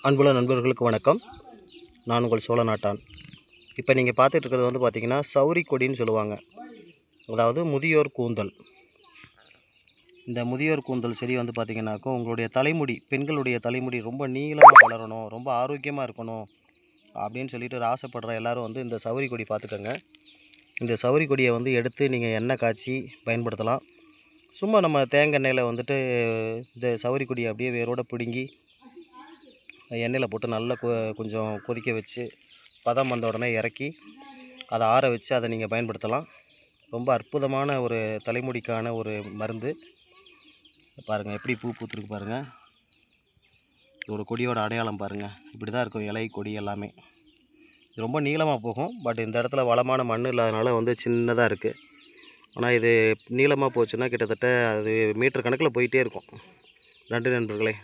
அன்புள்ள நண்பர்களுக்கு வணக்கம். நான் உங்கள் சோழ நாட்டான். இப்போ நீங்கள் பார்த்துட்டு இருக்கிறது வந்து பார்த்திங்கன்னா சௌரி கொடின்னு சொல்லுவாங்க. அதாவது முதியோர் கூந்தல். இந்த முதியோர் கூந்தல் செடி வந்து பார்த்திங்கனாக்கா உங்களுடைய தலைமுடி, பெண்களுடைய தலைமுடி ரொம்ப நீளமாக வளரணும், ரொம்ப ஆரோக்கியமாக இருக்கணும் அப்படின்னு சொல்லிட்டு ஆசைப்படுற எல்லோரும் வந்து இந்த சௌரி கொடி பார்த்துக்கோங்க. இந்த சௌரி கொடியை வந்து எடுத்து நீங்கள் எண்ணெய் காய்ச்சி பயன்படுத்தலாம். சும்மா நம்ம தேங்காய் எண்ணெயில் வந்துட்டு இந்த சௌரி கொடியை அப்படியே வேரோடு பிடுங்கி எண்ணெயில் போட்டு நல்லா கொஞ்சம் கொதிக்க வச்சு பதம் வந்த உடனே இறக்கி அதை ஆற வச்சு அதை நீங்கள் பயன்படுத்தலாம். ரொம்ப அற்புதமான ஒரு தலைமுடிக்கான ஒரு மருந்து. பாருங்கள் எப்படி பூ பூத்துருக்கு பாருங்கள். இதோட கொடியோட அடையாளம் பாருங்கள். இப்படி தான் இருக்கும் இலை கொடி எல்லாமே. இது ரொம்ப நீளமாக போகும். பட் இந்த இடத்துல வளமான மண் இல்லாதனால வந்து சின்னதாக இருக்குது. ஆனால் இது நீளமாக போச்சுன்னா கிட்டத்தட்ட அது மீட்டர் கணக்கில் போயிட்டே இருக்கும். நன்றி நண்பர்களே.